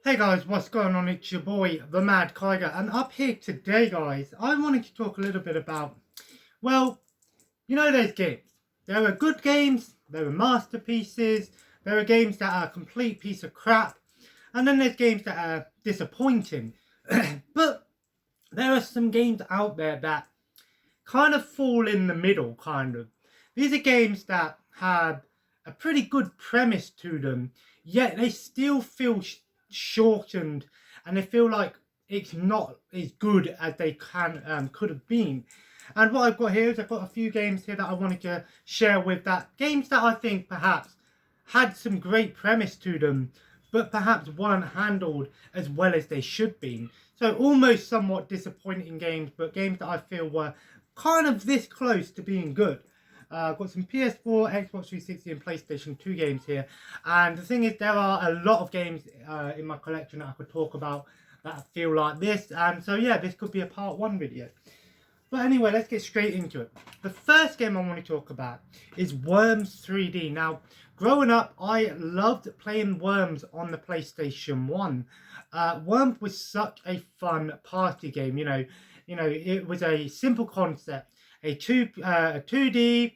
Hey guys, what's going on? It's your boy, the Mad Kiger, and up here today, guys, I wanted to talk a little bit about, well, those games. There are good games, there are masterpieces, there are games that are a complete piece of crap, and then there's games that are disappointing. But there are some games out there that kind of fall in the middle, kind of. These are games that have a pretty good premise to them, yet they still feel shortened, and they feel like it's not as good as they could have been. And what I've got here is I've got a few games here that I wanted to share with that. Games that I think perhaps had some great premise to them, but perhaps weren't handled as well as they should be. So almost somewhat disappointing games, but games that I feel were kind of this close to being good. I've got some PS4, Xbox 360 and PlayStation 2 games here. And the thing is, there are a lot of games in my collection that I could talk about that feel like this. And so yeah, this could be a part 1 video. But anyway, let's get straight into it. The first game I want to talk about is Worms 3D. Now, growing up, I loved playing Worms on the PlayStation 1. Worms was such a fun party game. It was a simple concept. A 2D,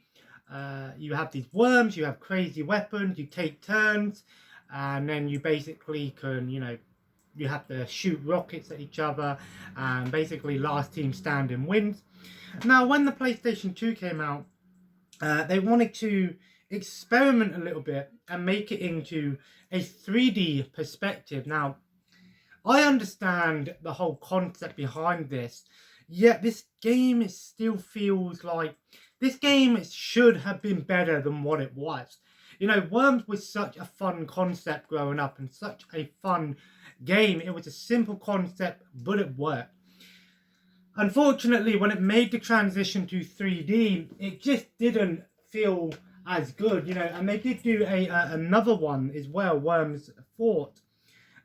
you have these worms, you have crazy weapons, you take turns, and then you basically can, you have to shoot rockets at each other, and basically last team standing wins. Now, when the PlayStation 2 came out, they wanted to experiment a little bit and make it into a 3D perspective. Now, I understand the whole concept behind this, yet this game still feels like this game should have been better than what it was. Worms was such a fun concept growing up and such a fun game. It was a simple concept, but it worked. Unfortunately, when it made the transition to 3D, it just didn't feel as good, and they did do another one as well, Worms Fort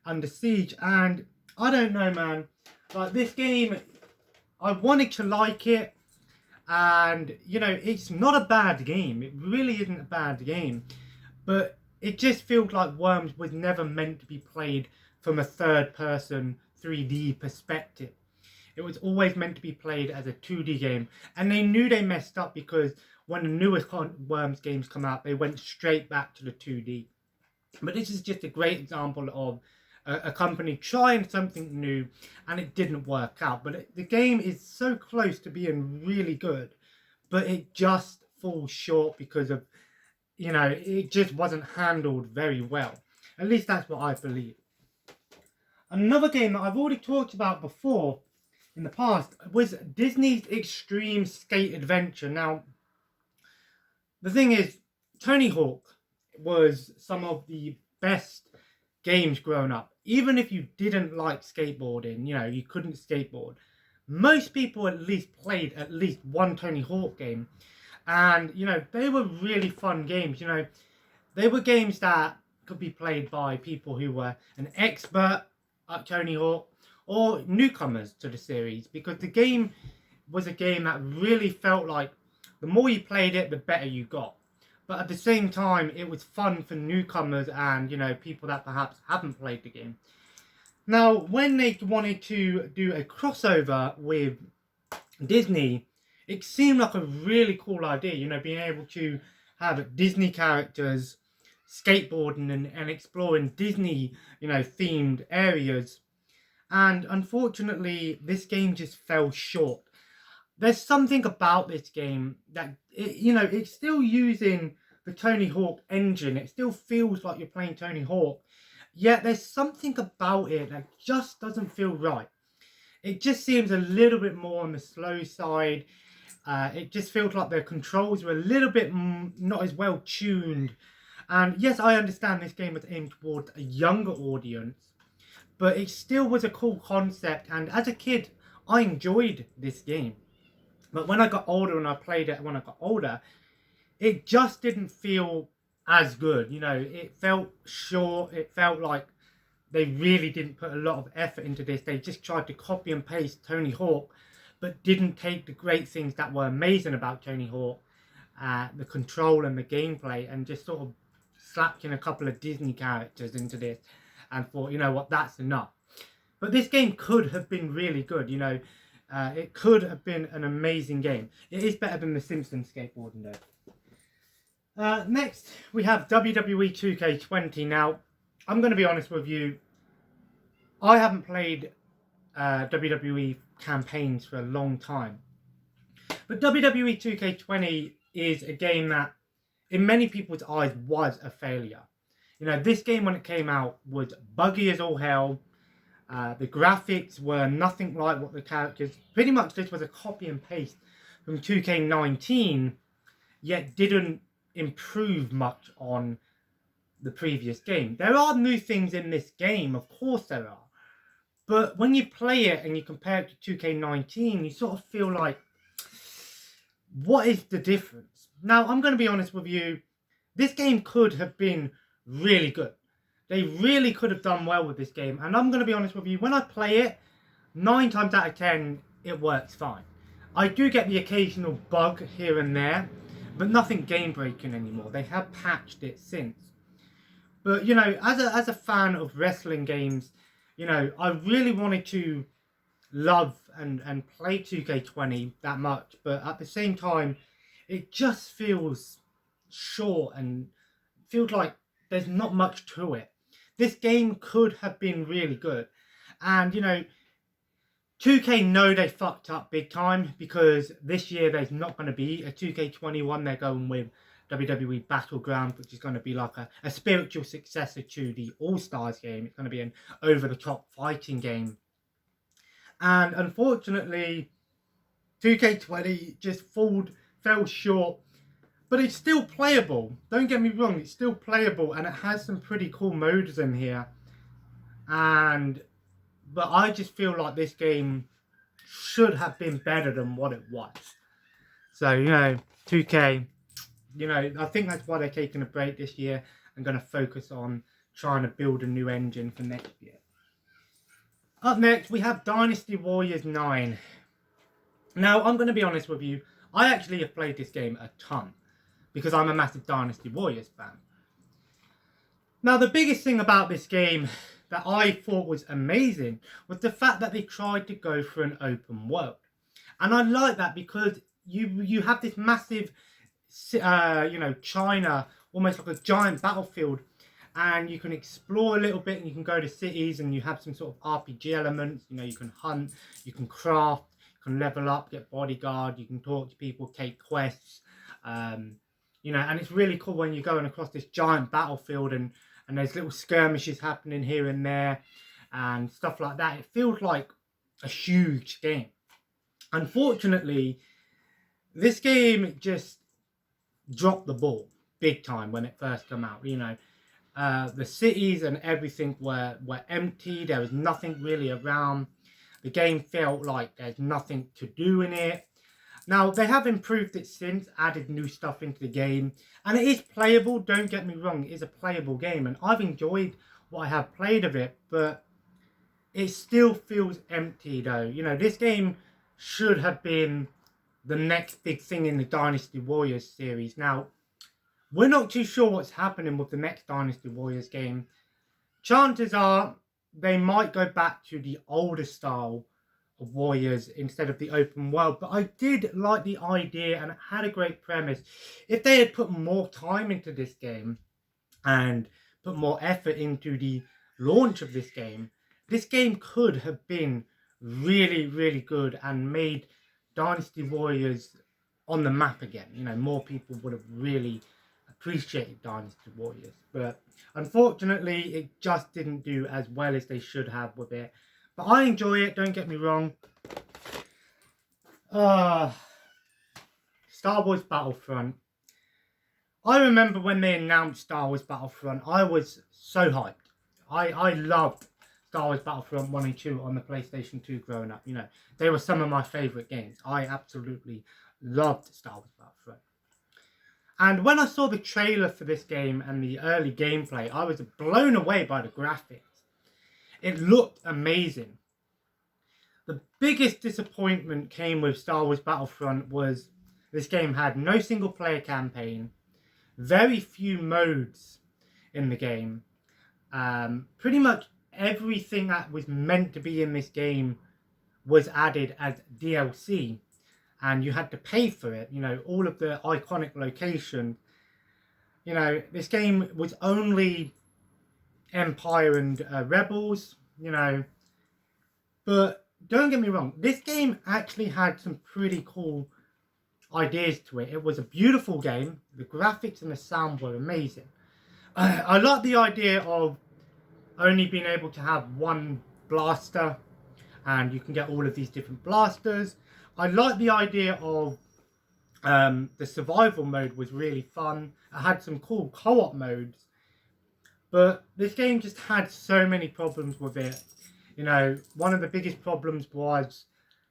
Under Siege, and I don't know, man, like this game, I wanted to like it, and it's not a bad game. It really isn't a bad game, but it just feels like Worms was never meant to be played from a third person 3D perspective. It was always meant to be played as a 2D game, and they knew they messed up because when the newest Worms games come out, they went straight back to the 2D. But this is just a great example of a company trying something new and it didn't work out. But the game is so close to being really good, but it just falls short because of, it just wasn't handled very well. At least that's what I believe. Another game that I've already talked about before in the past was Disney's Extreme Skate Adventure. Now, the thing is, Tony Hawk was some of the best games growing up. Even if you didn't like skateboarding, you couldn't skateboard, most people at least played at least one Tony Hawk game. And, they were really fun games. They were games that could be played by people who were an expert at Tony Hawk or newcomers to the series, because the game was a game that really felt like the more you played it, the better you got. But at the same time, it was fun for newcomers and, people that perhaps haven't played the game. Now, when they wanted to do a crossover with Disney, it seemed like a really cool idea, being able to have Disney characters skateboarding and exploring Disney, themed areas. And unfortunately, this game just fell short. There's something about this game that, it's still using the Tony Hawk engine. It still feels like you're playing Tony Hawk. Yet there's something about it that just doesn't feel right. It just seems a little bit more on the slow side. It just feels like the controls were a little bit not as well tuned. And yes, I understand this game was aimed towards a younger audience, but it still was a cool concept. And as a kid, I enjoyed this game. But when I got older and I played it when I got older, it just didn't feel as good. It felt short. It felt like they really didn't put a lot of effort into this. They just tried to copy and paste Tony Hawk, but didn't take the great things that were amazing about Tony Hawk, the control and the gameplay, and just sort of slapped in a couple of Disney characters into this. and thought, you know what, that's enough. But this game could have been really good, you know. It could have been an amazing game. It is better than The Simpsons skateboarding though. Next, we have WWE 2K20. Now, I'm going to be honest with you. I haven't played WWE campaigns for a long time. But WWE 2K20 is a game that, in many people's eyes, was a failure. You know, this game when it came out was buggy as all hell. The graphics were nothing like what the characters... Pretty much this was a copy and paste from 2K19, yet didn't improve much on the previous game. There are new things in this game, of course there are. But when you play it and you compare it to 2K19, you sort of feel like, what is the difference? Now, I'm going to be honest with you. This game could have been really good. They really could have done well with this game. And I'm going to be honest with you, when I play it, 9 times out of 10, it works fine. I do get the occasional bug here and there, but nothing game-breaking anymore. They have patched it since. But, you know, as a fan of wrestling games, you know, I really wanted to love and play 2K20 that much. But at the same time, it just feels short and feels like there's not much to it. This game could have been really good. And, you know, 2K know they fucked up big time because this year there's not going to be a 2K21. They're going with WWE Battleground, which is going to be like a spiritual successor to the All-Stars game. It's going to be an over-the-top fighting game. And unfortunately, 2K20 just fell short. But it's still playable. Don't get me wrong, it's still playable and it has some pretty cool modes in here. But I just feel like this game should have been better than what it was. So, you know, 2K, you know, I think that's why they're taking a break this year and going to focus on trying to build a new engine for next year. Up next, we have Dynasty Warriors 9. Now, I'm going to be honest with you, I actually have played this game a ton, because I'm a massive Dynasty Warriors fan. Now, the biggest thing about this game that I thought was amazing was the fact that they tried to go for an open world. And I like that because you have this massive, you know, China, almost like a giant battlefield. And you can explore a little bit and you can go to cities and you have some sort of RPG elements. You know, you can hunt, you can craft, you can level up, get bodyguard, you can talk to people, take quests. You know, and it's really cool when you're going across this giant battlefield and there's little skirmishes happening here and there and stuff like that. It feels like a huge game. Unfortunately, this game just dropped the ball big time when it first came out. You know, the cities and everything were empty. There was nothing really around. The game felt like there's nothing to do in it. Now, they have improved it since, added new stuff into the game. And it is playable, don't get me wrong, it is a playable game. And I've enjoyed what I have played of it, but it still feels empty though. You know, this game should have been the next big thing in the Dynasty Warriors series. Now, we're not too sure what's happening with the next Dynasty Warriors game. Chances are they might go back to the older style of Warriors instead of the open world, but I did like the idea and it had a great premise. If they had put more time into this game and put more effort into the launch of this game could have been really, really good and made Dynasty Warriors on the map again. You know, more people would have really appreciated Dynasty Warriors, but unfortunately it just didn't do as well as they should have with it. But I enjoy it, don't get me wrong. Star Wars Battlefront. I remember when they announced Star Wars Battlefront, I was so hyped. I loved Star Wars Battlefront 1 and 2 on the PlayStation 2 growing up. You know, they were some of my favourite games. I absolutely loved Star Wars Battlefront. And when I saw the trailer for this game and the early gameplay, I was blown away by the graphics. It looked amazing. The biggest disappointment came with Star Wars Battlefront was this game had no single player campaign, very few modes in the game, Pretty much everything that was meant to be in this game was added as DLC, and you had to pay for it. You know, all of the iconic locations. You know, this game was only Empire and Rebels, you know, but don't get me wrong, this game actually had some pretty cool ideas to it. It was a beautiful game. The graphics and the sound were amazing. I like the idea of only being able to have one blaster, and you can get all of these different blasters. I like the idea of the survival mode was really fun. It had some cool co-op modes, but this game just had so many problems with it. You know, one of the biggest problems was,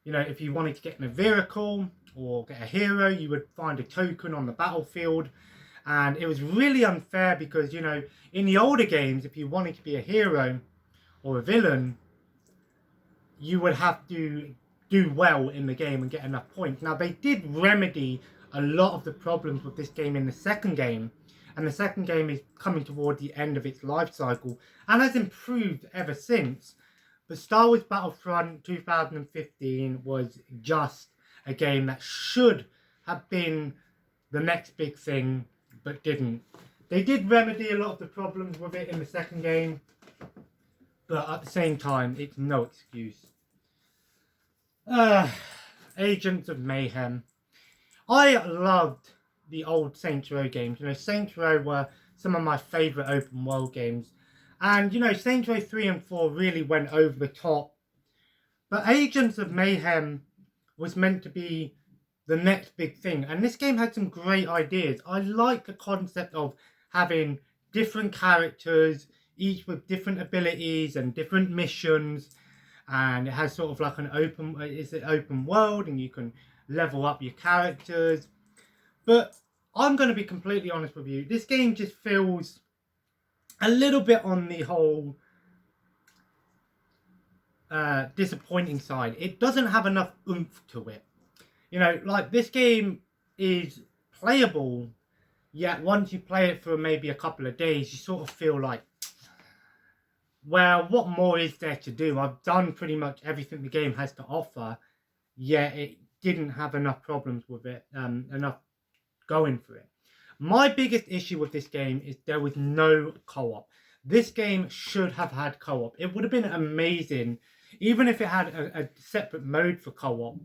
you know, if you wanted to get in a vehicle or get a hero, you would find a token on the battlefield. And it was really unfair because, you know, in the older games, if you wanted to be a hero or a villain, you would have to do well in the game and get enough points. Now, they did remedy a lot of the problems with this game in the second game. And the second game is coming toward the end of its life cycle and has improved ever since. But Star Wars Battlefront 2015 was just a game that should have been the next big thing, but didn't. They did remedy a lot of the problems with it in the second game, but at the same time, it's no excuse. Agents of Mayhem. I loved the old Saints Row games. You know, Saints Row were some of my favourite open world games. And, you know, Saints Row 3 and 4 really went over the top. But Agents of Mayhem was meant to be the next big thing. And this game had some great ideas. I like the concept of having different characters, each with different abilities and different missions. And it has sort of like an open world, and you can level up your characters. But I'm going to be completely honest with you. This game just feels a little bit on the whole disappointing side. It doesn't have enough oomph to it. You know, like, this game is playable, yet once you play it for maybe a couple of days, you sort of feel like, well, what more is there to do? I've done pretty much everything the game has to offer, yet it didn't have enough problems with it, enough going for it. My biggest issue with this game is there was no co-op. This game should have had co-op. It would have been amazing, even if it had a separate mode for co-op.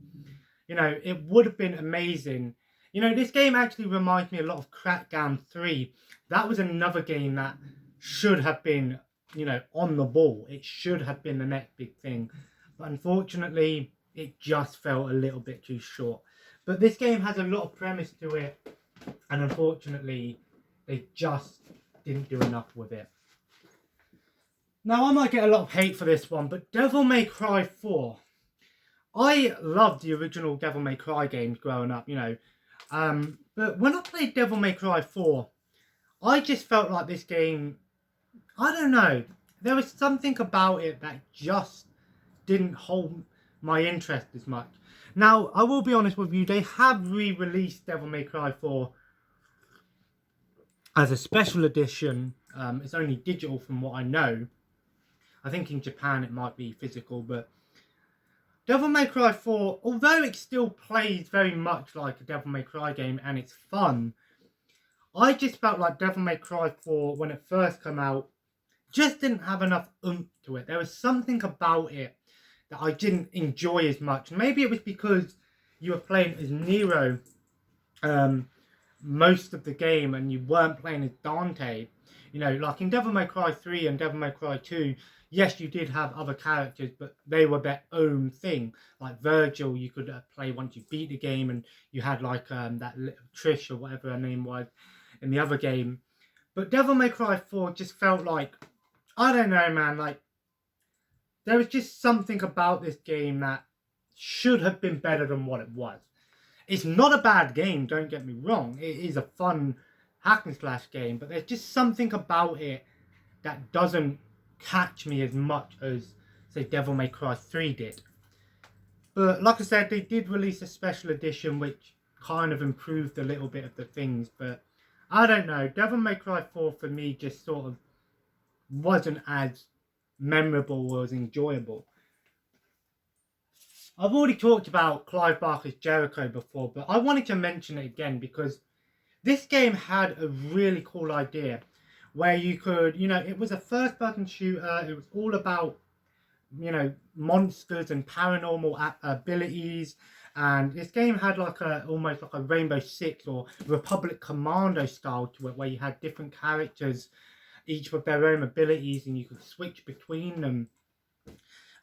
You know, it would have been amazing. You know, this game actually reminds me a lot of Crackdown 3. That was another game that should have been, you know, on the ball. It should have been the next big thing. But unfortunately, it just felt a little bit too short. But this game has a lot of premise to it. And unfortunately, they just didn't do enough with it. Now, I might get a lot of hate for this one, but Devil May Cry 4. I loved the original Devil May Cry games growing up, you know. But when I played Devil May Cry 4, I just felt like this game, I don't know, there was something about it that just didn't hold my interest as much. Now, I will be honest with you, they have re-released Devil May Cry 4 as a special edition. It's only digital from what I know. I think in Japan it might be physical, but Devil May Cry 4, although it still plays very much like a Devil May Cry game and it's fun, I just felt like Devil May Cry 4, when it first came out, just didn't have enough oomph to it. There was something about it that I didn't enjoy as much. Maybe it was because you were playing as Nero most of the game and you weren't playing as Dante. You know, like in Devil May Cry 3 and Devil May Cry 2, yes, you did have other characters, but they were their own thing. Like Virgil, you could play once you beat the game, and you had like that Trish or whatever her name was in the other game. But Devil May Cry 4 just felt like, I don't know, man, like, there was just something about this game that should have been better than what it was. It's not a bad game, don't get me wrong. It is a fun hack and slash game, but there's just something about it that doesn't catch me as much as, say, Devil May Cry 3 did. But like I said, they did release a special edition which kind of improved a little bit of the things, but I don't know. Devil May Cry 4 for me just sort of wasn't as memorable or as enjoyable. I've already talked about Clive Barker's Jericho before, but I wanted to mention it again because this game had a really cool idea where you could, it was a first-person shooter. It was all about, monsters and paranormal abilities. And this game had almost like a Rainbow Six or Republic Commando style to it, where you had different characters, each with their own abilities, and you could switch between them.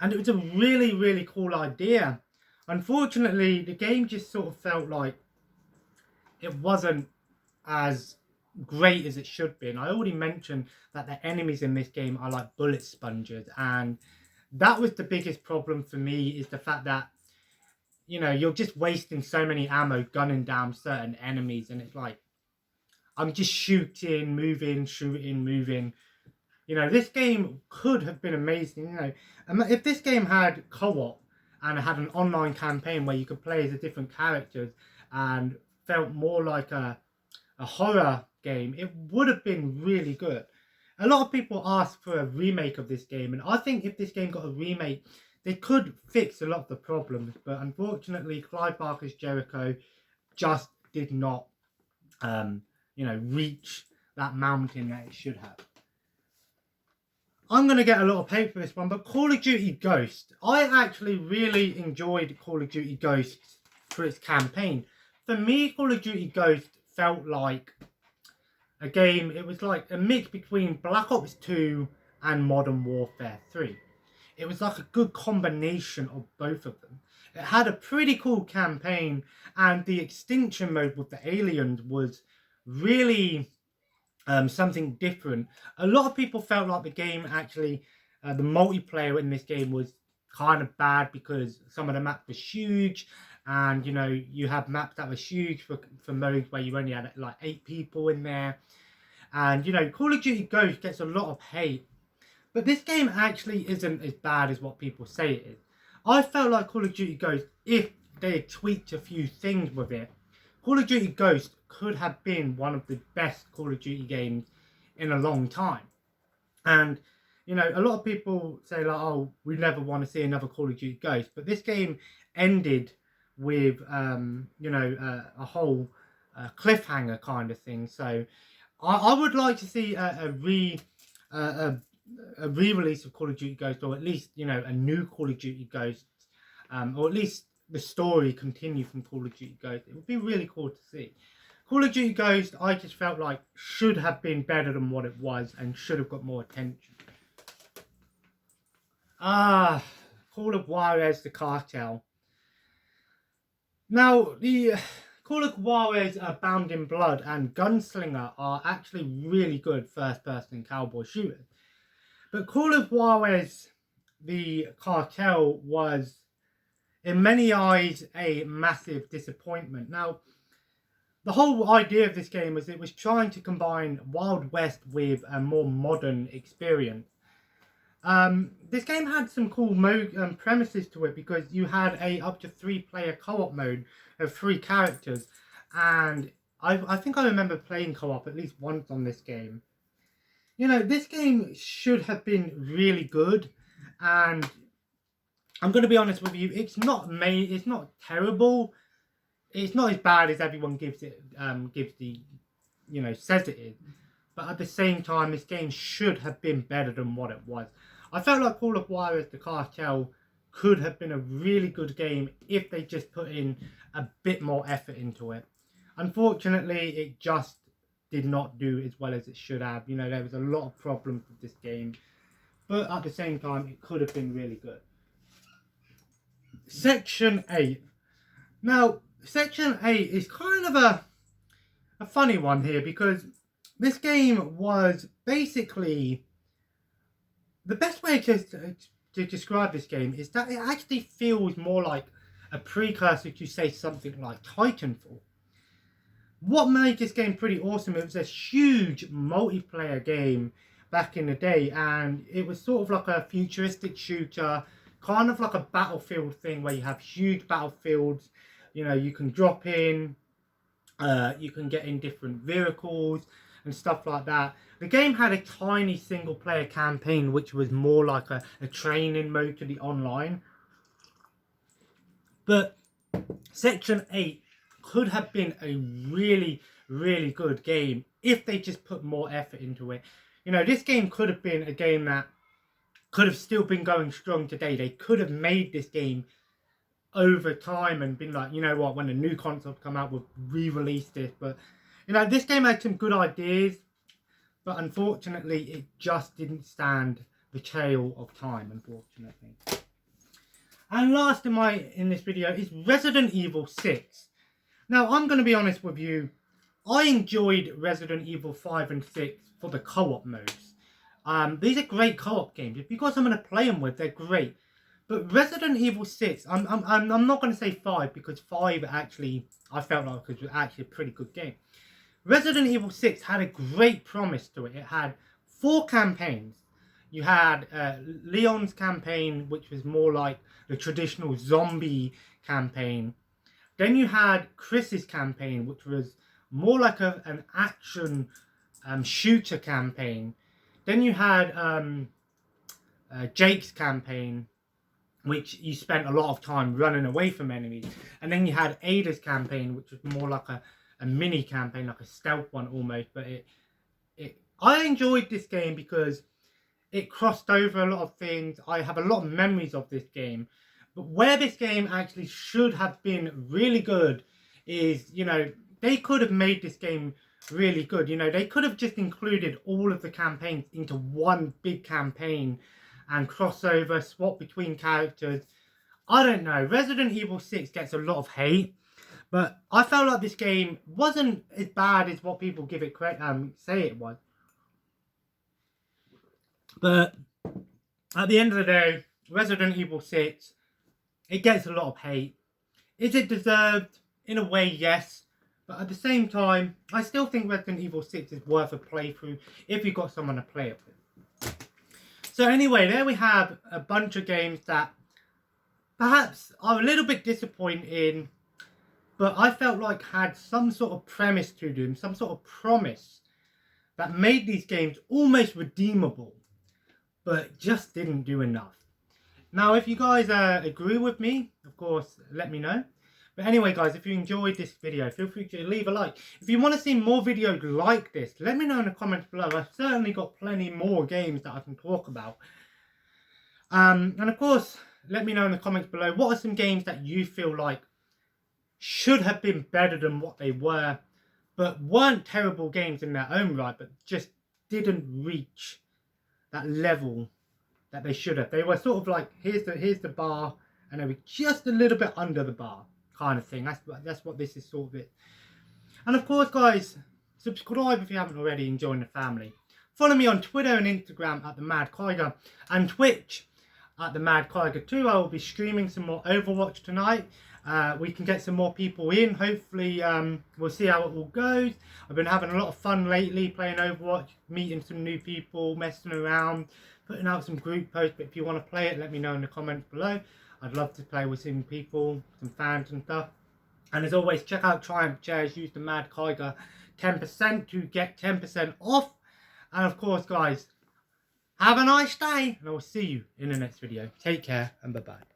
And it was a really, really cool idea. Unfortunately, the game just sort of felt like it wasn't as great as it should be. And I already mentioned that the enemies in this game are like bullet sponges. And that was the biggest problem for me, is the fact that, you're just wasting so many ammo gunning down certain enemies. And it's like, I'm just shooting, moving. This game could have been amazing. If this game had co-op and it had an online campaign where you could play as the different characters and felt more like a horror game, it would have been really good. A lot of people ask for a remake of this game, and I think if this game got a remake, they could fix a lot of the problems. But unfortunately, Clive Barker's Jericho just did not, reach that mountain that it should have. I'm going to get a lot of hate for this one, but Call of Duty Ghosts. I actually really enjoyed Call of Duty Ghosts for its campaign. For me, Call of Duty Ghosts felt like a game, it was like a mix between Black Ops 2 and Modern Warfare 3. It was like a good combination of both of them. It had a pretty cool campaign, and the extinction mode with the aliens was really something different. A lot of people felt like the game actually, the multiplayer in this game was kind of bad because some of the maps were huge, and you have maps that were huge for modes where you only had like 8 people in there. And Call of Duty Ghosts gets a lot of hate, but this game actually isn't as bad as what people say it is. I felt like Call of Duty Ghosts, if they had tweaked a few things with it, Call of Duty Ghosts could have been one of the best Call of Duty games in a long time. And, a lot of people say like, oh, we never want to see another Call of Duty Ghosts. But this game ended with, a whole cliffhanger kind of thing. So I would like to see a re-release of Call of Duty Ghosts, or at least, a new Call of Duty Ghosts, or at least the story continue from Call of Duty Ghosts. It would be really cool to see. Call of Duty Ghosts, I just felt like should have been better than what it was and should have got more attention. Call of Juarez, the Cartel. Now, the Call of Juarez, Bound in Blood and Gunslinger are actually really good first-person cowboy shooters. But Call of Juarez, the Cartel, was, in many eyes, a massive disappointment. Now, the whole idea of this game was it was trying to combine Wild West with a more modern experience. This game had some cool premises to it, because you had a up to 3-player co-op mode of 3 characters, and I think I remember playing co-op at least once on this game. This game should have been really good, and I'm going to be honest with you, it's not terrible. It's not as bad as everyone says it is. But at the same time, this game should have been better than what it was. I felt like Call of Juarez, the Cartel, could have been a really good game if they just put in a bit more effort into it. Unfortunately, it just did not do as well as it should have. There was a lot of problems with this game. But at the same time, it could have been really good. Section 8. Now, Section 8 is kind of a funny one here, because this game was basically, the best way to describe this game is that it actually feels more like a precursor to, say, something like Titanfall. What made this game pretty awesome, it was a huge multiplayer game back in the day, and it was sort of like a futuristic shooter, kind of like a Battlefield thing where you have huge battlefields. You can drop in, you can get in different vehicles, and stuff like that. The game had a tiny single player campaign, which was more like a training mode to the online. But Section 8 could have been a really, really good game if they just put more effort into it. You know, this game could have been a game that could have still been going strong today. They could have made this game over time and been like, you know what, when a new console come out, we'll re-release this. But, you know, this game had some good ideas, but unfortunately, it just didn't stand the tale of time, unfortunately. And last in this video is Resident Evil 6. Now, I'm going to be honest with you. I enjoyed Resident Evil 5 and 6 for the co-op modes. These are great co-op games. If you've got someone to play them with, they're great. But Resident Evil 6, I'm not going to say 5 because 5 actually, I felt like it was actually a pretty good game. Resident Evil 6 had a great promise to it. It had 4 campaigns. You had Leon's campaign, which was more like the traditional zombie campaign. Then you had Chris's campaign, which was more like an action shooter campaign. Then you had Jake's campaign, which you spent a lot of time running away from enemies. And then you had Ada's campaign, which was more like a mini campaign, like a stealth one almost. But I enjoyed this game because it crossed over a lot of things. I have a lot of memories of this game. But where this game actually should have been really good is, you know, they could have made this game really good. You know, they could have just included all of the campaigns into one big campaign and crossover, swap between characters. I don't know. Resident Evil 6 gets a lot of hate, but I felt like this game wasn't as bad as what people give it credit, say it was. But at the end of the day, Resident Evil 6, it gets a lot of hate. Is it deserved? In a way, yes. But at the same time, I still think Resident Evil 6 is worth a playthrough if you've got someone to play it with. So anyway, there we have a bunch of games that perhaps are a little bit disappointing in, but I felt like had some sort of premise to them, some sort of promise that made these games almost redeemable, but just didn't do enough. Now, if you guys agree with me, of course, let me know. But anyway, guys, if you enjoyed this video, feel free to leave a like. If you want to see more videos like this, let me know in the comments below. I've certainly got plenty more games that I can talk about. And of course, let me know in the comments below, what are some games that you feel like should have been better than what they were, but weren't terrible games in their own right, but just didn't reach that level that they should have. They were sort of like, here's the bar, and they were just a little bit under the bar kind of thing. That's what this is sort of it. And of course, guys, subscribe if you haven't already and join the family. Follow me on Twitter and Instagram at the Mad Kiger, and Twitch at the Mad Kiger too. I will be streaming some more Overwatch tonight. We can get some more people in. Hopefully, we'll see how it all goes. I've been having a lot of fun lately playing Overwatch, meeting some new people, messing around, putting out some group posts. But if you want to play it, let me know in the comments below. I'd love to play with some people, some fans and stuff. And as always, check out Triumph Chairs. Use the Mad Kiger 10% to get 10% off. And of course, guys, have a nice day. And I will see you in the next video. Take care and bye-bye.